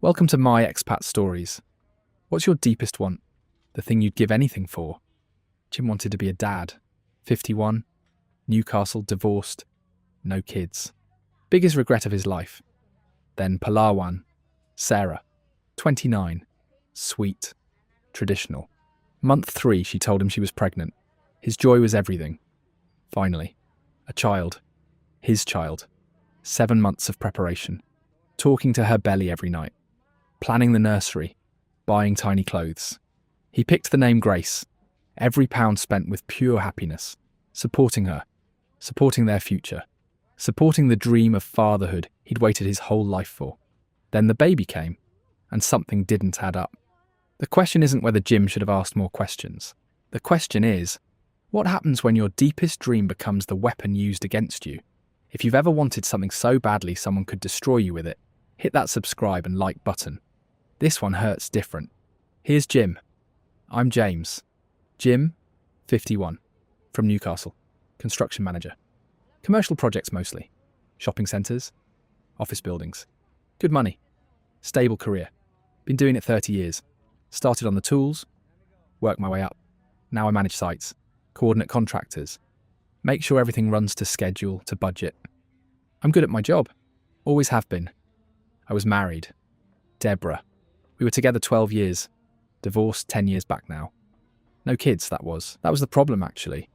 Welcome to my Expat Stories. What's your deepest want? The thing you'd give anything for? Jim wanted to be a dad. 51, Newcastle, divorced, no kids. Biggest regret of his life. Then Palawan, Sarah, 29, sweet, traditional. Month 3, she told him she was pregnant. His joy was everything. Finally, a child. His child. 7 months of preparation. Talking to her belly every night. Planning the nursery. Buying tiny clothes. He picked the name Grace. Every pound spent with pure happiness. Supporting her. Supporting their future. Supporting the dream of fatherhood he'd waited his whole life for. Then the baby came, and something didn't add up. The question isn't whether Jim should have asked more questions. The question is, what happens when your deepest dream becomes the weapon used against you? If you've ever wanted something so badly someone could destroy you with it, hit that subscribe and like button. This one hurts different. Here's Jim. I'm James. Jim, 51, from Newcastle, construction manager. Commercial projects mostly. Shopping centres, office buildings. Good money. Stable career. Been doing it 30 years. Started on the tools, worked my way up. Now I manage sites, coordinate contractors, make sure everything runs to schedule, to budget. I'm good at my job. Always have been. I was married. Deborah. We were together 12 years. Divorced 10 years back now. No kids, that was. That was the problem, actually.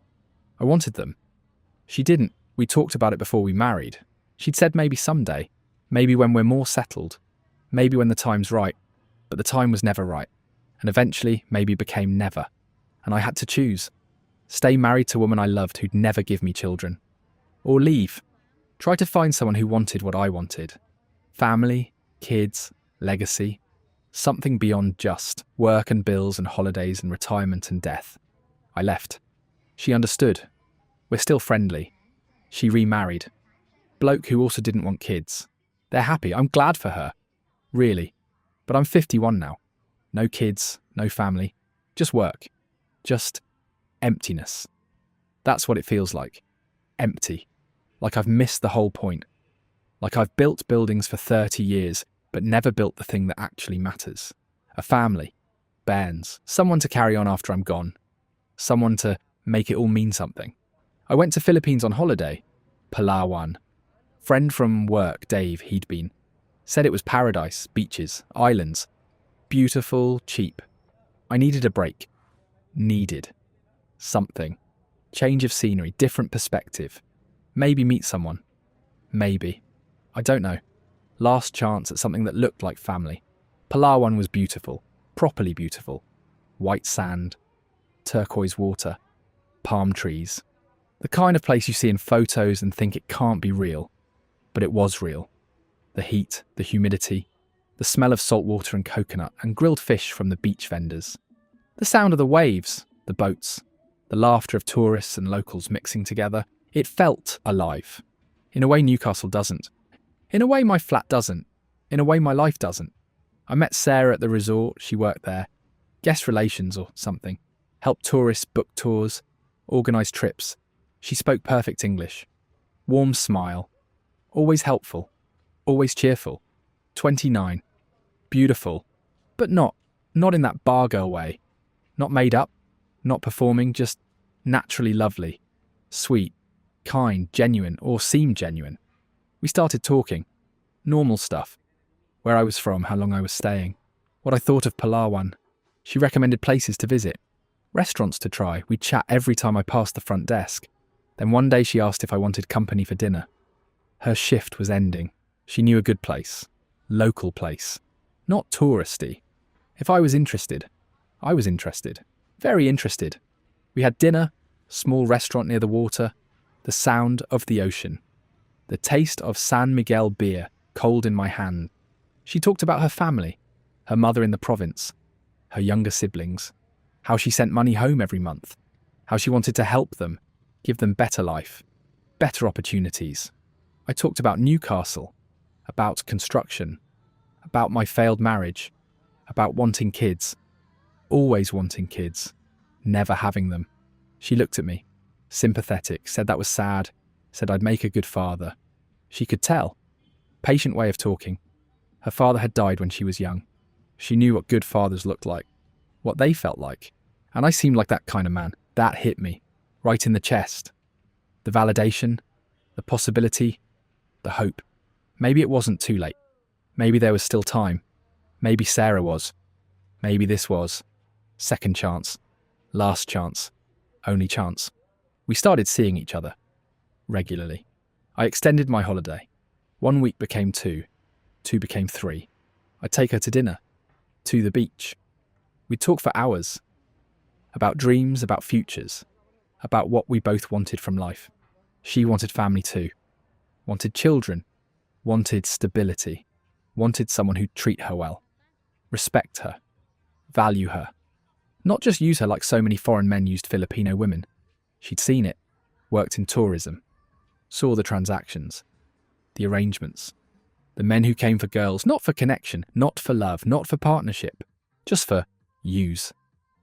I wanted them. She didn't. We talked about it before we married. She'd said maybe someday. Maybe when we're more settled. Maybe when the time's right. But the time was never right. And eventually, maybe became never. And I had to choose. Stay married to a woman I loved who'd never give me children. Or leave. Try to find someone who wanted what I wanted. Family, kids, legacy. Something beyond just work and bills and holidays and retirement and death. I left. She understood. We're still friendly. She remarried. Bloke who also didn't want kids. They're happy. I'm glad for her. Really. But I'm 51 now. No kids, no family. Just work. Just emptiness. That's what it feels like. Empty. Like I've missed the whole point. Like I've built buildings for 30 years, but never built the thing that actually matters. A family. Bairns. Someone to carry on after I'm gone. Someone to make it all mean something. I went to Philippines on holiday. Palawan. Friend from work, Dave, he'd been. Said it was paradise, beaches, islands. Beautiful, cheap. I needed a break. Needed. Something. Change of scenery, different perspective. Maybe meet someone. Maybe. I don't know. Last chance at something that looked like family. Palawan was beautiful. Properly beautiful. White sand. Turquoise water. Palm trees. The kind of place you see in photos and think it can't be real. But it was real. The heat, the humidity, the smell of salt water and coconut and grilled fish from the beach vendors. The sound of the waves, the boats, the laughter of tourists and locals mixing together. It felt alive. In a way Newcastle doesn't. In a way my flat doesn't. In a way my life doesn't. I met Sarah at the resort, she worked there. Guest relations or something. Helped tourists book tours, organised trips. She spoke perfect English. Warm smile. Always helpful. Always cheerful. 29. Beautiful. But not in that bar girl way. Not made up. Not performing, just naturally lovely. Sweet. Kind, genuine, or seemed genuine. We started talking. Normal stuff. Where I was from, how long I was staying. What I thought of Palawan. She recommended places to visit. Restaurants to try. We'd chat every time I passed the front desk. Then one day she asked if I wanted company for dinner. Her shift was ending. She knew a good place. Local place. Not touristy. If I was interested, I was interested. Very interested. We had dinner, small restaurant near the water, the sound of the ocean. The taste of San Miguel beer, cold in my hand. She talked about her family, her mother in the province, her younger siblings, how she sent money home every month, how she wanted to help them, give them better life, better opportunities. I talked about Newcastle, about construction, about my failed marriage, about wanting kids, always wanting kids, never having them. She looked at me, sympathetic, said that was sad, said I'd make a good father. She could tell. Patient way of talking. Her father had died when she was young. She knew what good fathers looked like, what they felt like. And I seemed like that kind of man. That hit me, right in the chest. The validation, the possibility, the hope. Maybe it wasn't too late. Maybe there was still time. Maybe Sarah was. Maybe this was. Second chance. Last chance. Only chance. We started seeing each other. Regularly. I extended my holiday. 1 week became 2. 2 became 3. I'd take her to dinner. To the beach. We'd talk for hours. About dreams, about futures. About what we both wanted from life. She wanted family too. Wanted children. Wanted stability. Wanted someone who'd treat her well. Respect her. Value her. Not just use her like so many foreign men used Filipino women. She'd seen it. Worked in tourism. Saw the transactions. The arrangements. The men who came for girls, not for connection, not for love, not for partnership. Just for use.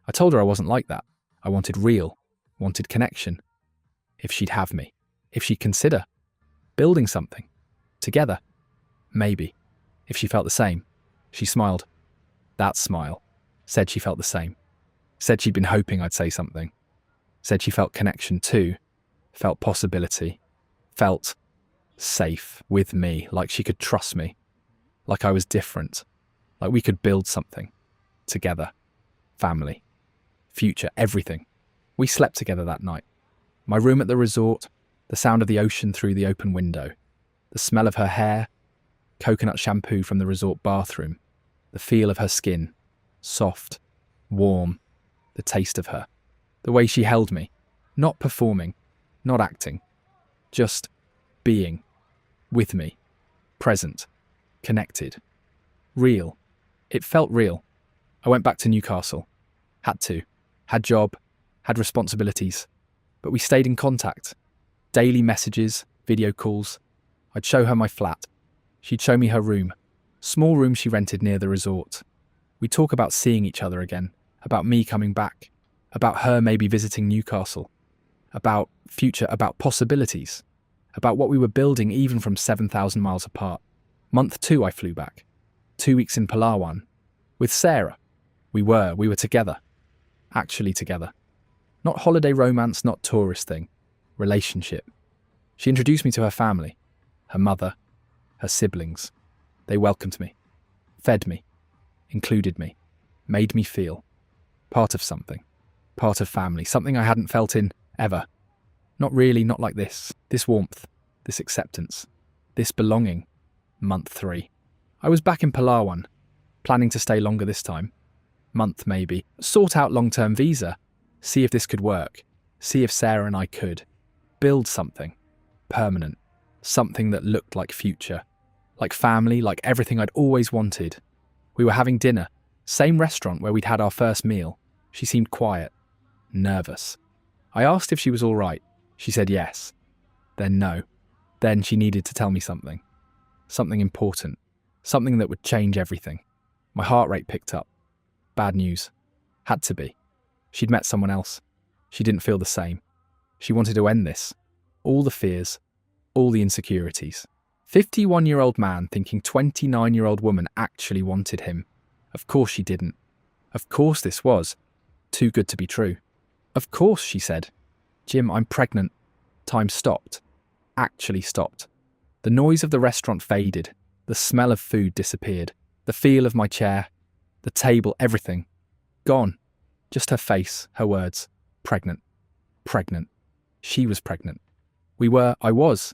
I told her I wasn't like that. I wanted real. Wanted connection. If she'd have me. If she'd consider. Building something. Together. Maybe. If she felt the same. She smiled. That smile. Said she felt the same. Said she'd been hoping I'd say something. Said she felt connection too. Felt possibility. Felt safe with me, like she could trust me. Like I was different. Like we could build something. Together. Family. Future. Everything. We slept together that night. My room at the resort. The sound of the ocean through the open window. The smell of her hair. Coconut shampoo from the resort bathroom. The feel of her skin. Soft. Warm. The taste of her. The way she held me. Not performing. Not acting. Just being. With me. Present. Connected. Real. It felt real. I went back to Newcastle. Had to. Had job. Had responsibilities. But we stayed in contact. Daily messages. Video calls. I'd show her my flat. She'd show me her room. Small room she rented near the resort. We'd talk about seeing each other again. About me coming back. About her maybe visiting Newcastle. About future. About possibilities. About what we were building even from 7,000 miles apart. Month 2 I flew back. 2 weeks in Palawan. With Sarah. We were together. Actually together. Not holiday romance, not tourist thing. Relationship. She introduced me to her family. Her mother. Her siblings. They welcomed me. Fed me. Included me. Made me feel. Part of something. Part of family. Something I hadn't felt in ever. Not really, not like this. This warmth. This acceptance. This belonging. Month 3. I was back in Palawan. Planning to stay longer this time. Month maybe. Sort out long-term visa. See if this could work. See if Sarah and I could. Build something. Permanent. Something that looked like future. Like family, like everything I'd always wanted. We were having dinner. Same restaurant where we'd had our first meal. She seemed quiet. Nervous. I asked if she was all right. She said yes. Then no. Then she needed to tell me something. Something important. Something that would change everything. My heart rate picked up. Bad news. Had to be. She'd met someone else. She didn't feel the same. She wanted to end this. All the fears. All the insecurities. 51-year-old man thinking 29-year-old woman actually wanted him. Of course she didn't. Of course this was. Too good to be true. Of course, she said. Jim, I'm pregnant. Time stopped. Actually stopped. The noise of the restaurant faded. The smell of food disappeared. The feel of my chair. The table, everything. Gone. Just her face, her words. Pregnant. Pregnant. She was pregnant. I was.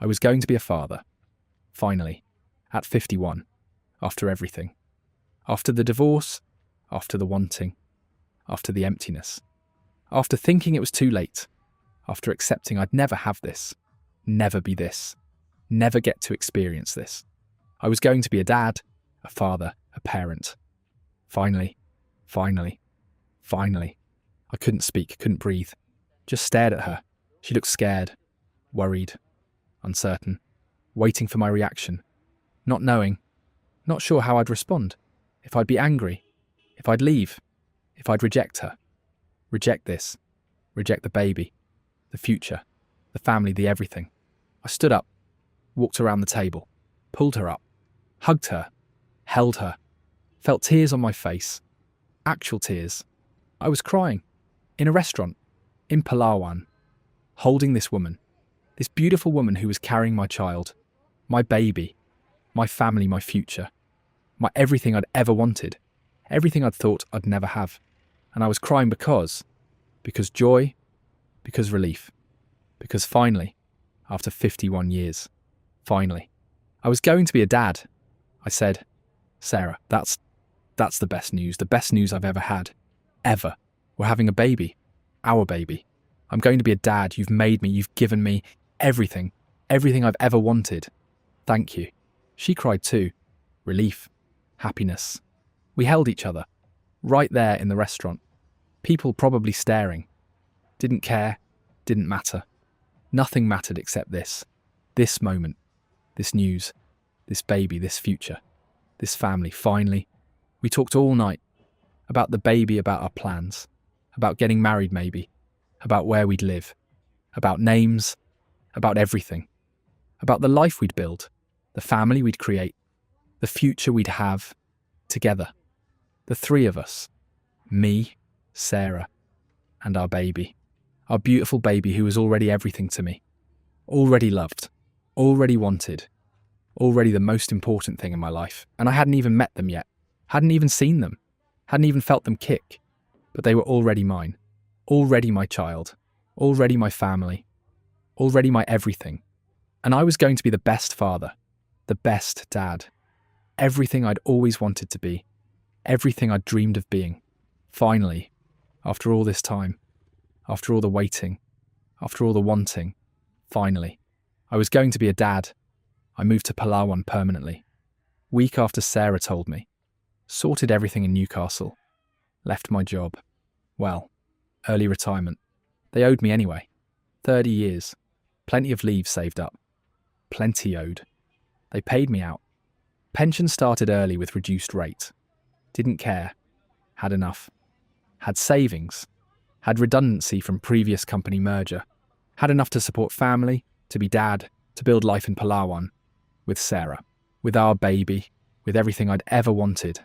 I was going to be a father. Finally. At 51. After everything. After the divorce. After the wanting. After the emptiness. After thinking it was too late. After accepting I'd never have this. Never be this. Never get to experience this. I was going to be a dad, a father, a parent. Finally. Finally. Finally. I couldn't speak, couldn't breathe. Just stared at her. She looked scared. Worried. Uncertain. Waiting for my reaction. Not knowing. Not sure how I'd respond. If I'd be angry. If I'd leave. If I'd reject her. Reject this. Reject the baby. The future. The family, the everything. I stood up. Walked around the table. Pulled her up. Hugged her, held her, felt tears on my face. Actual tears. I was crying. In a restaurant. In Palawan. Holding this woman. This beautiful woman who was carrying my child. My baby. My family, my future. My everything I'd ever wanted. Everything I'd thought I'd never have. And I was crying because joy, because relief. Because finally, after 51 years, finally, I was going to be a dad. I said, Sarah, that's the best news I've ever had. Ever. We're having a baby. Our baby. I'm going to be a dad. You've made me. You've given me everything. Everything I've ever wanted. Thank you. She cried too. Relief. Happiness. We held each other. Right there in the restaurant. People probably staring. Didn't care. Didn't matter. Nothing mattered except this. This moment. This news. This baby. This future. This family. Finally. We talked all night. About the baby, about our plans. About getting married maybe. About where we'd live. About names. About everything. About the life we'd build. The family we'd create. The future we'd have. Together. The three of us. Me, Sarah, and our baby. Our beautiful baby who was already everything to me. Already loved. Already wanted. Already the most important thing in my life. And I hadn't even met them yet. Hadn't even seen them. Hadn't even felt them kick. But they were already mine. Already my child. Already my family. Already my everything. And I was going to be the best father. The best dad. Everything I'd always wanted to be. Everything I'd dreamed of being. Finally, after all this time, after all the waiting, after all the wanting, finally, I was going to be a dad. I moved to Palawan permanently. Week after Sarah told me. Sorted everything in Newcastle. Left my job. Well, early retirement. They owed me anyway. 30 years. Plenty of leave saved up. Plenty owed. They paid me out. Pension started early with reduced rate. Didn't care. Had enough. Had savings. Had redundancy from previous company merger. Had enough to support family, to be dad, to build life in Palawan. With Sarah. With our baby. With everything I'd ever wanted.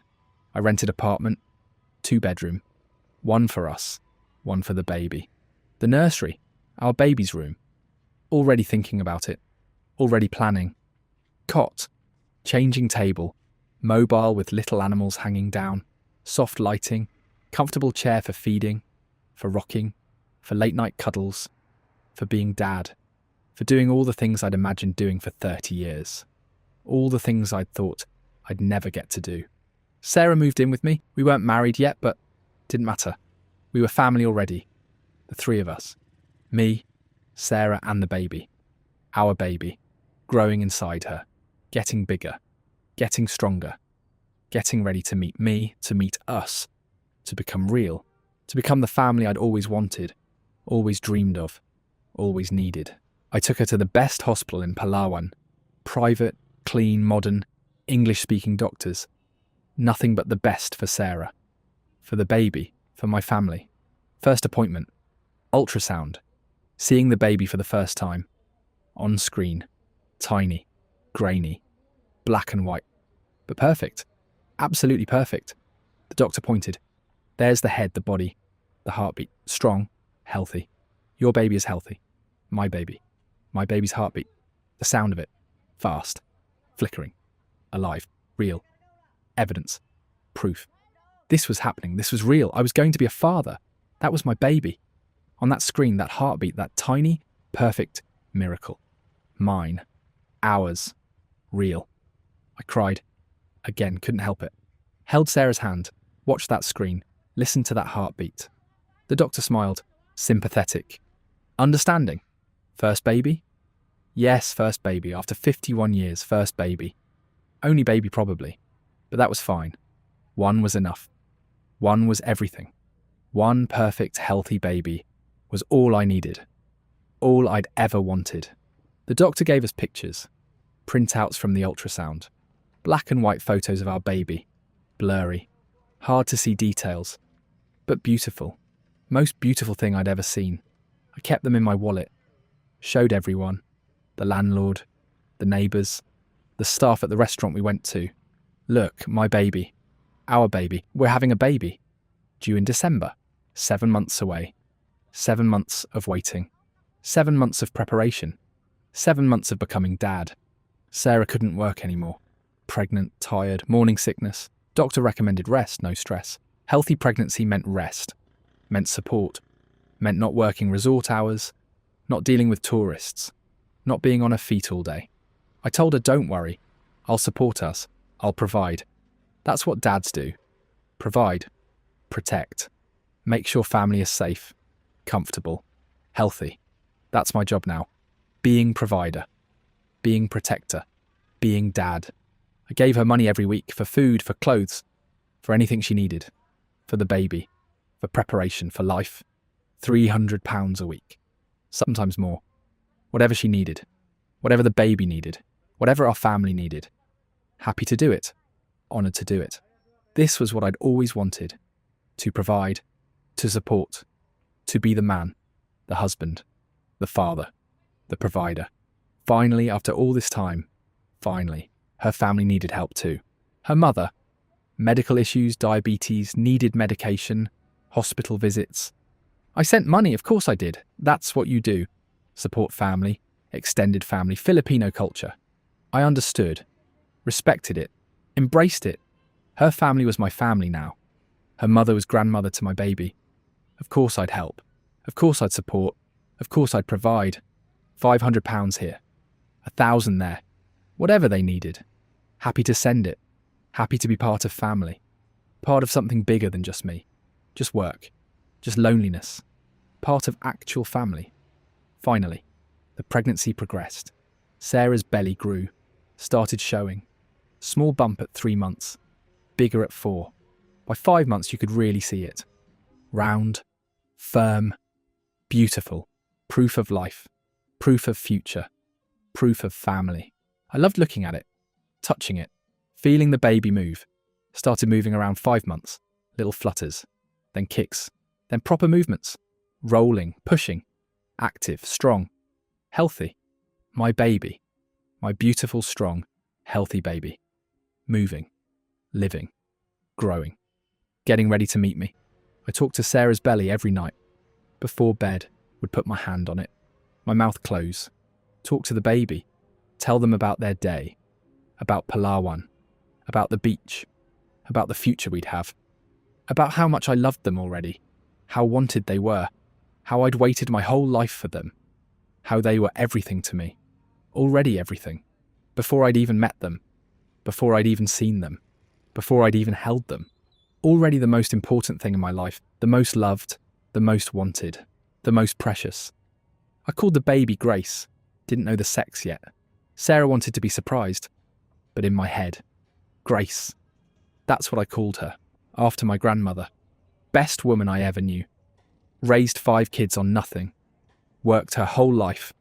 I rented apartment. 2-bedroom. One for us. One for the baby. The nursery. Our baby's room. Already thinking about it. Already planning. Cot. Changing table. Mobile with little animals hanging down. Soft lighting. Comfortable chair for feeding. For rocking. For late night cuddles. For being dad. For doing all the things I'd imagined doing for 30 years. All the things I'd thought I'd never get to do. Sarah moved in with me. We weren't married yet, but didn't matter. We were family already. The three of us. Me, Sarah and the baby. Our baby. Growing inside her. Getting bigger. Getting stronger. Getting ready to meet me, to meet us. To become real. To become the family I'd always wanted. Always dreamed of. Always needed. I took her to the best hospital in Palawan. Private, clean, modern, English-speaking doctors. Nothing but the best for Sarah. For the baby. For my family. First appointment. Ultrasound. Seeing the baby for the first time. On screen. Tiny. Grainy. Black and white. But perfect. Absolutely perfect. The doctor pointed. There's the head, the body, the heartbeat. Strong. Healthy. Your baby is healthy. My baby. My baby's heartbeat. The sound of it. Fast. Flickering. Alive. Real. Evidence. Proof. This was happening. This was real. I was going to be a father. That was my baby. On that screen, that heartbeat, that tiny, perfect miracle. Mine. Ours. Real. I cried. Again, couldn't help it. Held Sarah's hand. Watched that screen. Listened to that heartbeat. The doctor smiled. Sympathetic. Understanding. First baby? Yes, first baby. After 51 years, first baby. Only baby probably. But that was fine. One was enough. One was everything. One perfect, healthy baby was all I needed. All I'd ever wanted. The doctor gave us pictures. Printouts from the ultrasound. Black and white photos of our baby. Blurry. Hard to see details. But beautiful. Most beautiful thing I'd ever seen. I kept them in my wallet. Showed everyone. The landlord. The neighbours. The staff at the restaurant we went to. Look, my baby. Our baby. We're having a baby. Due in December. 7 months away. 7 months of waiting. 7 months of preparation. 7 months of becoming dad. Sarah couldn't work anymore. Pregnant, tired, morning sickness. Doctor recommended rest, no stress. Healthy pregnancy meant rest. Meant support. Meant not working resort hours. Not dealing with tourists. Not being on her feet all day. I told her, don't worry. I'll support us. I'll provide. That's what dads do. Provide. Protect. Make sure family is safe. Comfortable. Healthy. That's my job now. Being provider. Being protector. Being dad. I gave her money every week for food, for clothes, for anything she needed. For the baby. For preparation, for life. £300 a week. Sometimes more. Whatever she needed. Whatever the baby needed. Whatever our family needed. Happy to do it. Honoured to do it. This was what I'd always wanted. To provide. To support. To be the man. The husband. The father. The provider. Finally, after all this time, finally, her family needed help too. Her mother. Medical issues, diabetes, needed medication, hospital visits. I sent money, of course I did. That's what you do. Support family, extended family, Filipino culture. I understood, respected it, embraced it. Her family was my family now. Her mother was grandmother to my baby. Of course I'd help. Of course I'd support. Of course I'd provide. £500 here. 1,000 there. Whatever they needed. Happy to send it. Happy to be part of family. Part of something bigger than just me. Just work. Just loneliness. Part of actual family. Finally, the pregnancy progressed. Sarah's belly grew. Started showing. Small bump at 3 months. Bigger at 4. By 5 months you could really see it. Round. Firm. Beautiful. Proof of life. Proof of future. Proof of family. I loved looking at it. Touching it. Feeling the baby move. Started moving around 5 months. Little flutters. Then kicks. Then proper movements. Rolling. Pushing. Active. Strong. Healthy. My baby. My beautiful, strong, healthy baby. Moving. Living. Growing. Getting ready to meet me. I talked to Sarah's belly every night. Before bed, would put my hand on it. My mouth close. Talk to the baby. Tell them about their day. About Palawan. About the beach. About the future we'd have. About how much I loved them already. How wanted they were. How I'd waited my whole life for them. How they were everything to me. Already everything. Before I'd even met them. Before I'd even seen them. Before I'd even held them. Already the most important thing in my life. The most loved. The most wanted. The most precious. I called the baby Grace. Didn't know the sex yet. Sarah wanted to be surprised. But in my head. Grace. That's what I called her. After my grandmother. Best woman I ever knew. Raised 5 kids on nothing. Worked her whole life.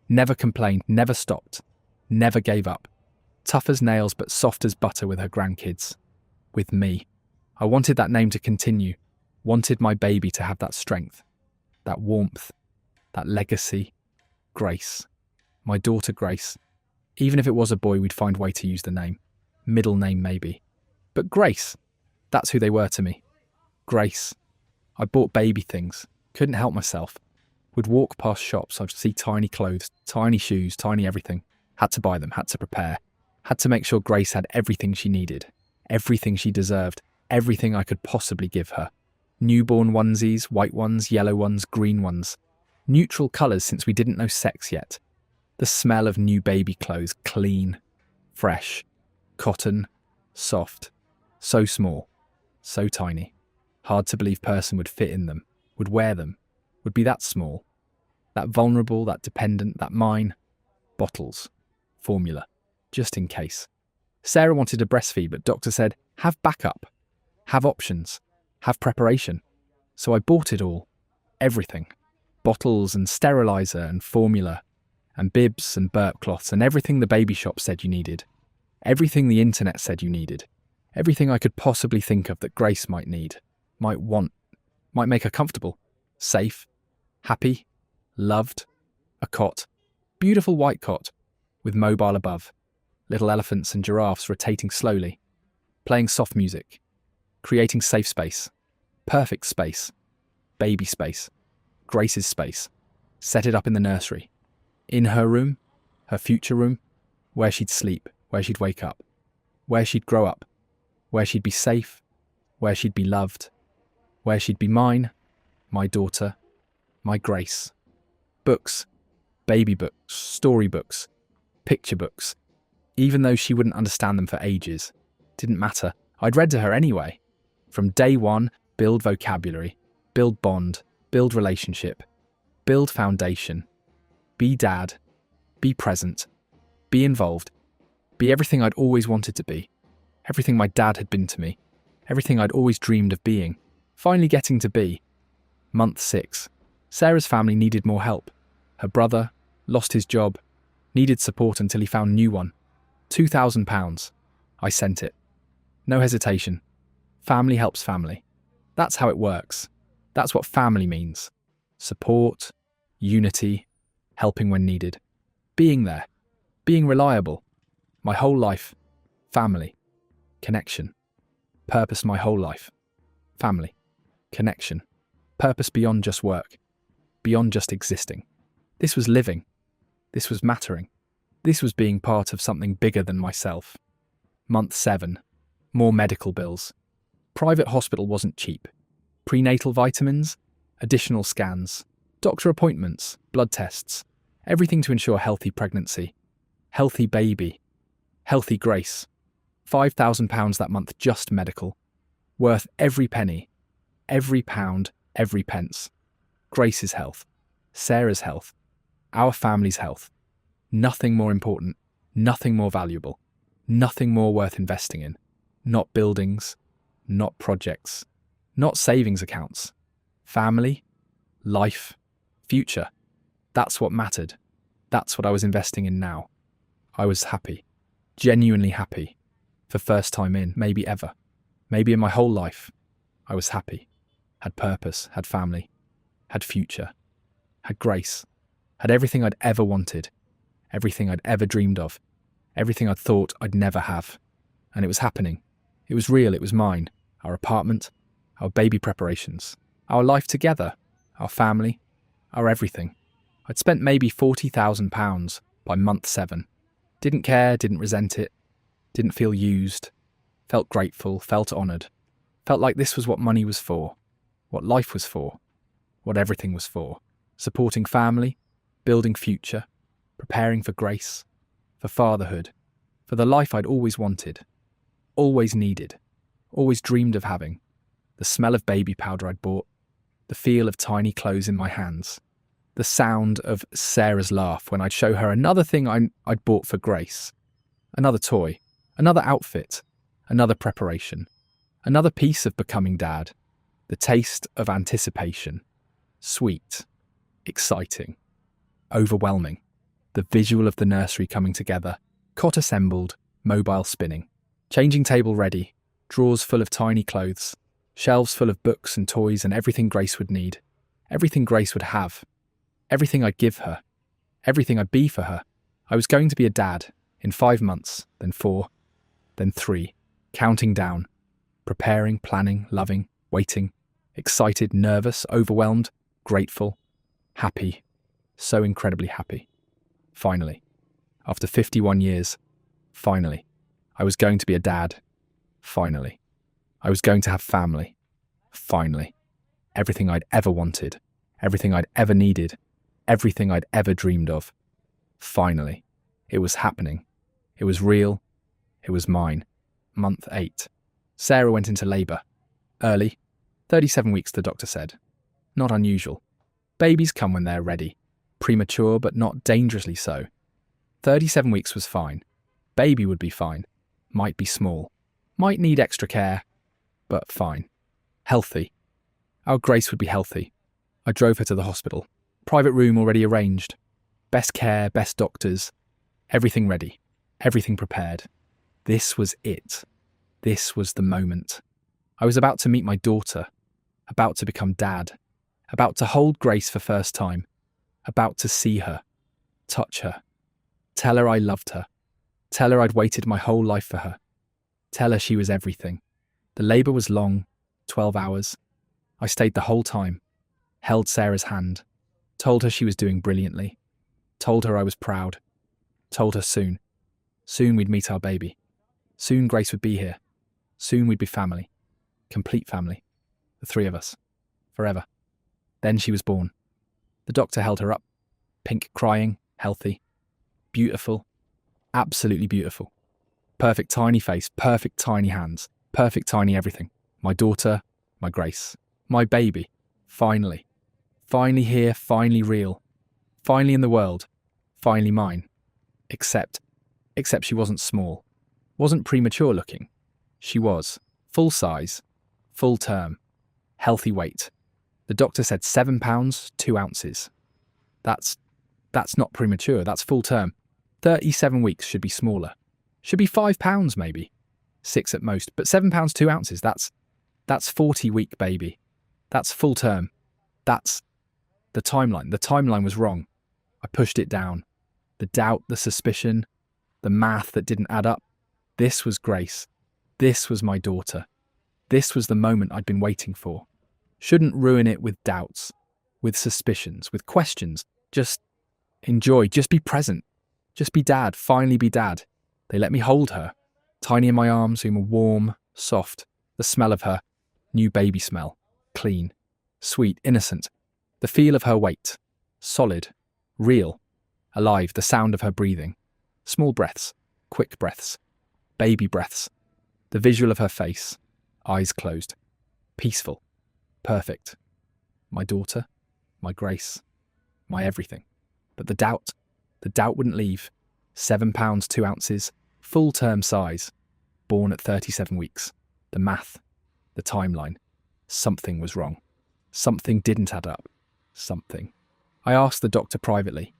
Never complained, never stopped. Never gave up. Tough as nails but soft as butter with her grandkids. With me. I wanted that name to continue. Wanted my baby to have that strength. That warmth. That legacy. Grace. My daughter Grace. Even if it was a boy, we'd find a way to use the name. Middle name maybe. But Grace. That's who they were to me. Grace. I bought baby things. Couldn't help myself. Would walk past shops. I'd see tiny clothes, tiny shoes, tiny everything. Had to buy them, had to prepare. Had to make sure Grace had everything she needed. Everything she deserved. Everything I could possibly give her. Newborn onesies, white ones, yellow ones, green ones. Neutral colours since we didn't know sex yet. The smell of new baby clothes, clean, fresh, cotton, soft, so small, so tiny. Hard to believe person would fit in them, would wear them, would be that small, that vulnerable, that dependent, that mine. Bottles, formula, just in case. Sarah wanted to breastfeed, but doctor said, have backup, have options, have preparation. So I bought it all, everything. Bottles and steriliser and formula and bibs and burp cloths and everything the baby shop said you needed. Everything the internet said you needed. Everything I could possibly think of that Grace might need, might want, might make her comfortable, safe, happy, loved, a cot, beautiful white cot, with mobile above, little elephants and giraffes rotating slowly, playing soft music, creating safe space, perfect space, baby space, Grace's space. Set it up in the nursery. In her room, her future room, where she'd sleep, where she'd wake up, where she'd grow up, where she'd be safe, where she'd be loved, where she'd be mine, my daughter, my Grace. Books, baby books, storybooks, picture books. Even though she wouldn't understand them for ages, didn't matter. I'd read to her anyway. From day one, build vocabulary, build bond, build relationship, build foundation, be dad, be present, be involved, be everything I'd always wanted to be, everything my dad had been to me, everything I'd always dreamed of being, finally getting to be. Month 6. Sarah's family needed more help. Her brother lost his job, needed support until he found a new one. £2,000. I sent it. No hesitation. Family helps family. That's how it works. That's what family means. Support, unity, helping when needed. Being there. Being reliable. My whole life. Family. Connection. Purpose my whole life. Family. Connection. Purpose beyond just work. Beyond just existing. This was living. This was mattering. This was being part of something bigger than myself. Month 7. More medical bills. Private hospital wasn't cheap. Prenatal vitamins, additional scans, doctor appointments, blood tests, everything to ensure healthy pregnancy, healthy baby, healthy Grace. £5,000 that month just medical. Worth every penny, every pound, every pence. Grace's health, Sarah's health, our family's health. Nothing more important, nothing more valuable, nothing more worth investing in. Not buildings, not projects, not savings accounts. Family, life, future. That's what mattered. That's what I was investing in now. I was happy, genuinely happy. For first time in, maybe ever, maybe in my whole life. I was happy, had purpose, had family, had future, had Grace, had everything I'd ever wanted, everything I'd ever dreamed of, everything I'd thought I'd never have. And it was happening. It was real, it was mine. Our apartment, our baby preparations, our life together, our family, our everything. I'd spent maybe £40,000 by month 7. Didn't care, didn't resent it, didn't feel used, felt grateful, felt honoured, felt like this was what money was for, what life was for, what everything was for. Supporting family, building future, preparing for Grace, for fatherhood, for the life I'd always wanted, always needed, always dreamed of having. The smell of baby powder I'd bought, the feel of tiny clothes in my hands, the sound of Sarah's laugh when I'd show her another thing I'd bought for Grace, another toy, another outfit, another preparation, another piece of becoming dad, the taste of anticipation, sweet, exciting, overwhelming, the visual of the nursery coming together, cot assembled, mobile spinning, changing table ready, drawers full of tiny clothes, shelves full of books and toys and everything Grace would need, everything Grace would have, everything I'd give her, everything I'd be for her. I was going to be a dad in 5 months, then 4, then 3, counting down, preparing, planning, loving, waiting, excited, nervous, overwhelmed, grateful, happy, so incredibly happy. Finally, after 51 years, finally, I was going to be a dad. Finally, I was going to have family. Finally, everything I'd ever wanted, everything I'd ever needed, everything I'd ever dreamed of. Finally, it was happening. It was real. It was mine. Month 8. Sarah went into labour. Early. 37 weeks, the doctor said. Not unusual. Babies come when they're ready. Premature, but not dangerously so. 37 weeks was fine. Baby would be fine. Might be small. Might need extra care. But fine. Healthy. Our Grace would be healthy. I drove her to the hospital. Private room already arranged. Best care, best doctors. Everything ready. Everything prepared. This was it. This was the moment. I was about to meet my daughter. About to become dad. About to hold Grace for first time. About to see her. Touch her. Tell her I loved her. Tell her I'd waited my whole life for her. Tell her she was everything. The labour was long, 12 hours. I stayed the whole time, held Sarah's hand, told her she was doing brilliantly, told her I was proud, told her soon we'd meet our baby. Soon Grace would be here. Soon we'd be family. Complete family. The three of us. Forever. Then she was born. The doctor held her up. Pink, crying, healthy. Beautiful. Absolutely beautiful. Perfect tiny face, perfect tiny hands, perfect tiny everything. My daughter, my Grace. My baby. Finally. Finally here, finally real. Finally in the world. Finally mine. Except she wasn't small. Wasn't premature looking. She was. Full size. Full term. Healthy weight. The doctor said 7 pounds, 2 ounces. That's not premature, that's full term. 37 weeks should be smaller. Should be 5 pounds maybe. 6 at most, but 7 pounds, 2 ounces, that's 40-week baby. That's full term. That's the timeline. The timeline was wrong. I pushed it down. The doubt, the suspicion, the math that didn't add up. This was Grace. This was my daughter. This was the moment I'd been waiting for. Shouldn't ruin it with doubts, with suspicions, with questions. Just enjoy, just be present. Just be dad, finally be dad. They let me hold her. Tiny in my arms, warm, soft. The smell of her. New baby smell. Clean. Sweet, innocent. The feel of her weight. Solid. Real. Alive, the sound of her breathing. Small breaths. Quick breaths. Baby breaths. The visual of her face. Eyes closed. Peaceful. Perfect. My daughter. My Grace. My everything. But the doubt wouldn't leave. 7 pounds, 2 ounces. Full term size. Born at 37 weeks. The math. The timeline. Something was wrong. Something didn't add up. Something. I asked the doctor privately,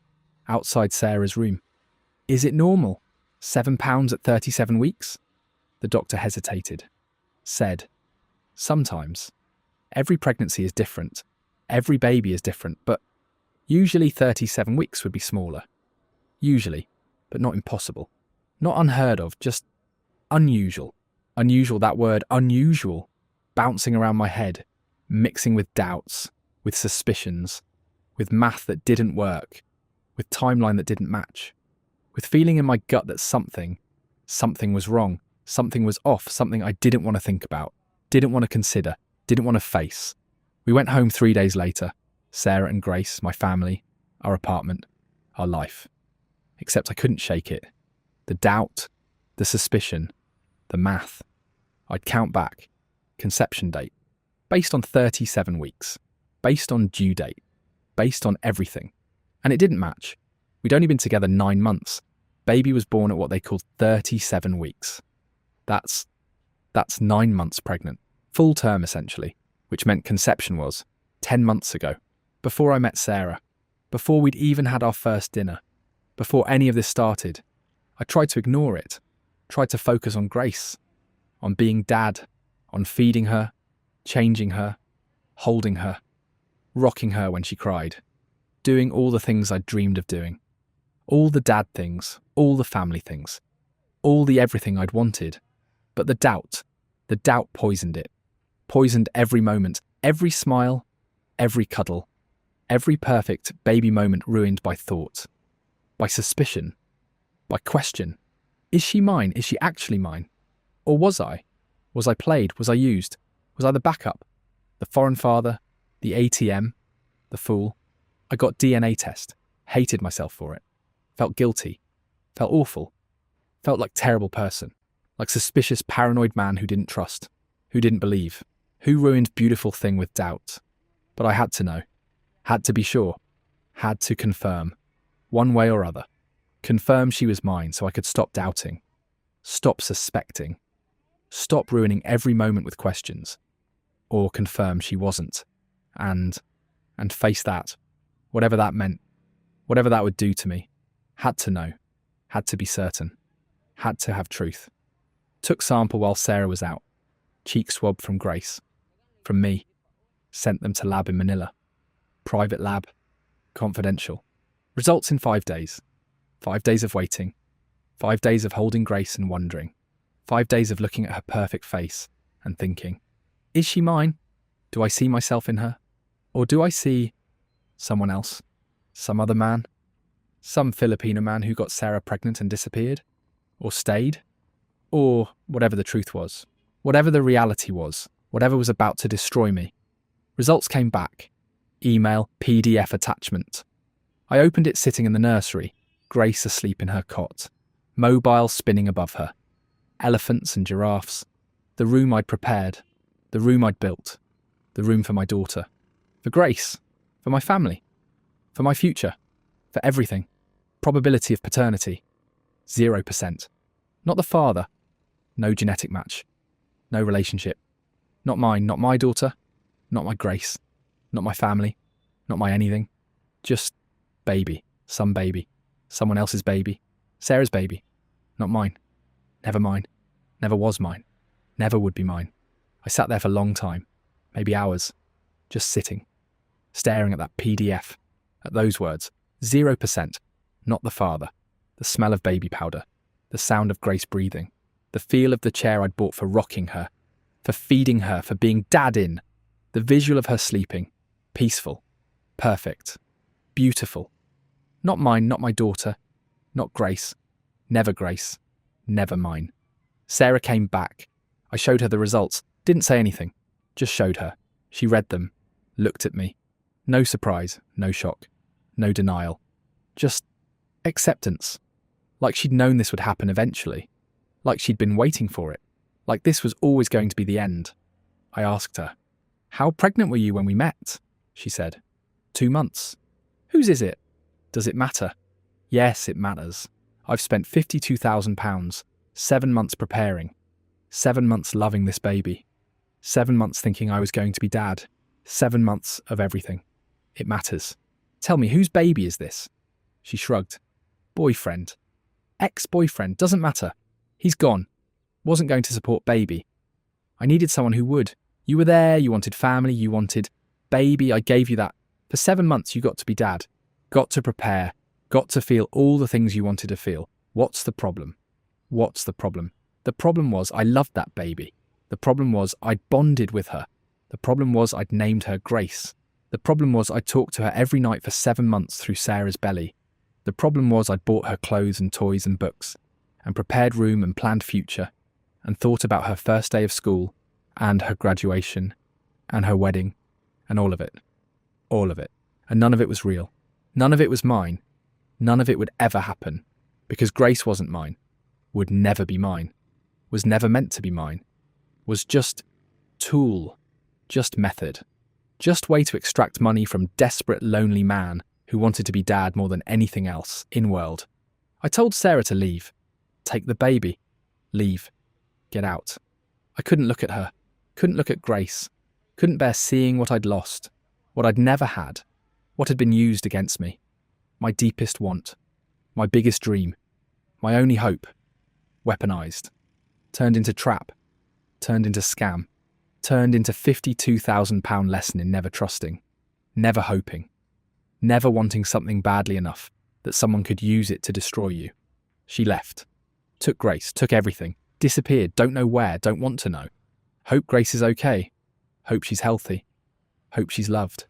outside Sarah's room, is it normal? 7 pounds at 37 weeks? The doctor hesitated. Said, sometimes. Every pregnancy is different. Every baby is different, but usually 37 weeks would be smaller. Usually, but not impossible. Not unheard of, just unusual. Unusual, that word, unusual, bouncing around my head, mixing with doubts, with suspicions, with math that didn't work, with timeline that didn't match, with feeling in my gut that something was wrong, something was off, something I didn't want to think about, didn't want to consider, didn't want to face. We went home 3 days later, Sarah and Grace, my family, our apartment, our life. Except I couldn't shake it. The doubt, the suspicion, the math. I'd count back. Conception date. Based on 37 weeks. Based on due date. Based on everything. And it didn't match. We'd only been together 9 months. Baby was born at what they called 37 weeks. That's 9 months pregnant. Full term, essentially. Which meant conception was 10 months ago. Before I met Sarah. Before we'd even had our first dinner. Before any of this started. I tried to ignore it. Tried to focus on Grace. On being dad. On feeding her. Changing her. Holding her. Rocking her when she cried. Doing all the things I'd dreamed of doing. All the dad things. All the family things. All the everything I'd wanted. But the doubt poisoned it. Poisoned every moment. Every smile. Every cuddle. Every perfect baby moment ruined by thought. By suspicion. By question. Is she mine? Is she actually mine? Or was I? Was I played? Was I used? Was I the backup? The foreign father? The ATM? The fool? I got DNA test. Hated myself for it. Felt guilty. Felt awful. Felt like terrible person. Like suspicious, paranoid man who didn't trust. Who didn't believe. Who ruined beautiful thing with doubt. But I had to know. Had to be sure. Had to confirm. One way or other. Confirm she was mine so I could stop doubting. Stop suspecting. Stop ruining every moment with questions. Or confirm she wasn't. And face that. Whatever that meant. Whatever that would do to me. Had to know. Had to be certain. Had to have truth. Took sample while Sarah was out. Cheek swab from Grace. From me. Sent them to lab in Manila. Private lab. Confidential. Results in 5 days. 5 days of waiting. 5 days of holding Grace and wondering. 5 days of looking at her perfect face and thinking, is she mine? Do I see myself in her? Or do I see someone else? Some other man? Some Filipino man who got Sarah pregnant and disappeared? Or stayed? Or whatever the truth was. Whatever the reality was. Whatever was about to destroy me. Results came back. Email, PDF attachment. I opened it sitting in the nursery, Grace asleep in her cot. Mobile spinning above her. Elephants and giraffes. The room I'd prepared. The room I'd built. The room for my daughter. For Grace. For my family. For my future. For everything. Probability of paternity. 0%. Not the father. No genetic match. No relationship. Not mine, not my daughter. Not my Grace. Not my family. Not my anything. Just baby. Some baby. Someone else's baby. Sarah's baby. Not mine. Never mine. Never was mine. Never would be mine. I sat there for a long time. Maybe hours. Just sitting. Staring at that PDF. At those words. 0%. Not the father. The smell of baby powder. The sound of Grace breathing. The feel of the chair I'd bought for rocking her. For feeding her. For being dad in. The visual of her sleeping. Peaceful. Perfect. Beautiful. Not mine, not my daughter. Not Grace. Never Grace. Never mine. Sarah came back. I showed her the results. Didn't say anything. Just showed her. She read them. Looked at me. No surprise. No shock. No denial. Just acceptance. Like she'd known this would happen eventually. Like she'd been waiting for it. Like this was always going to be the end. I asked her, how pregnant were you when we met? She said, 2 months. Whose is it? Does it matter? Yes, it matters. I've spent £52,000, 7 months preparing, 7 months loving this baby, 7 months thinking I was going to be dad, 7 months of everything. It matters. Tell me, whose baby is this? She shrugged. Boyfriend. Ex-boyfriend, doesn't matter. He's gone. Wasn't going to support baby. I needed someone who would. You were there, you wanted family, you wanted baby, I gave you that. For 7 months you got to be dad. Got to prepare. Got to feel all the things you wanted to feel. What's the problem? What's the problem? The problem was I loved that baby. The problem was I'd bonded with her. The problem was I'd named her Grace. The problem was I'd talked to her every night for 7 months through Sarah's belly. The problem was I'd bought her clothes and toys and books, and prepared room and planned future, and thought about her first day of school, and her graduation, and her wedding, and all of it. All of it. And none of it was real. None of it was mine. None of it would ever happen. Because Grace wasn't mine. Would never be mine. Was never meant to be mine. Was just tool. Just method. Just way to extract money from desperate, lonely man who wanted to be dad more than anything else in world. I told Sarah to leave. Take the baby. Leave. Get out. I couldn't look at her. Couldn't look at Grace. Couldn't bear seeing what I'd lost. What I'd never had. What had been used against me. My deepest want. My biggest dream. My only hope. Weaponized. Turned into trap. Turned into scam. Turned into £52,000 lesson in never trusting. Never hoping. Never wanting something badly enough that someone could use it to destroy you. She left. Took Grace. Took everything. Disappeared. Don't know where. Don't want to know. Hope Grace is okay. Hope she's healthy. Hope she's loved.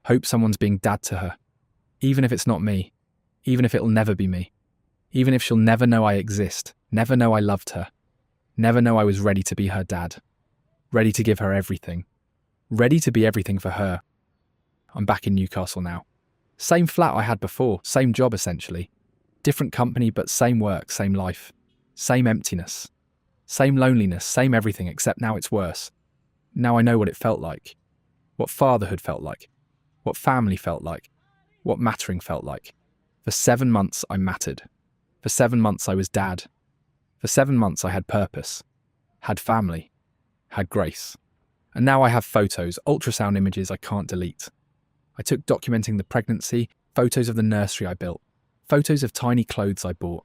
Hope someone's being dad to her. Even if it's not me. Even if it'll never be me. Even if she'll never know I exist. Never know I loved her. Never know I was ready to be her dad. Ready to give her everything. Ready to be everything for her. I'm back in Newcastle now. Same flat I had before. Same job essentially. Different company but same work, same life. Same emptiness. Same loneliness, same everything, except now it's worse. Now I know what it felt like. What fatherhood felt like. What family felt like. What mattering felt like. For 7 months I mattered. For 7 months I was dad. For 7 months I had purpose. Had family. Had Grace. And now I have photos, ultrasound images I can't delete. I took documenting the pregnancy, photos of the nursery I built, photos of tiny clothes I bought.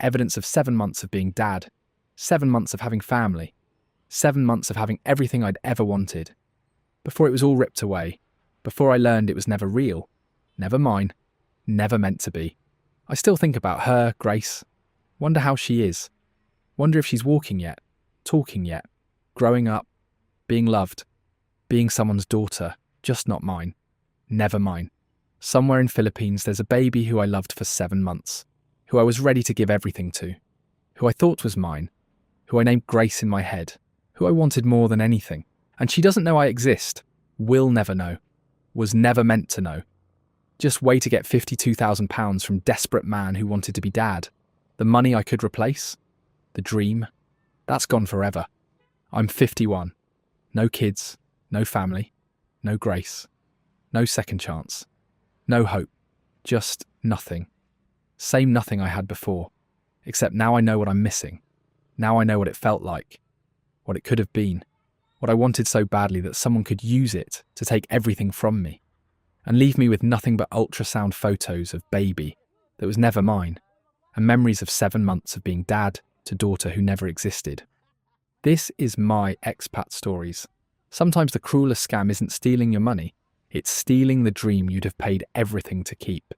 Evidence of 7 months of being dad. 7 months of having family. 7 months of having everything I'd ever wanted. Before it was all ripped away. Before I learned it was never real. Never mine. Never meant to be. I still think about her, Grace. Wonder how she is. Wonder if she's walking yet, talking yet, growing up, being loved, being someone's daughter, just not mine. Never mine. Somewhere in Philippines there's a baby who I loved for 7 months, who I was ready to give everything to, who I thought was mine, who I named Grace in my head, who I wanted more than anything. And she doesn't know I exist, will never know, was never meant to know. Just way to get £52,000 from desperate man who wanted to be dad. The money I could replace? The dream? That's gone forever. I'm 51. No kids, no family, no Grace, no second chance, no hope, just nothing. Same nothing I had before, except now I know what I'm missing. Now I know what it felt like, what it could have been, what I wanted so badly that someone could use it to take everything from me and leave me with nothing but ultrasound photos of baby that was never mine and memories of 7 months of being dad to daughter who never existed. This is my expat stories. Sometimes the cruelest scam isn't stealing your money, it's stealing the dream you'd have paid everything to keep.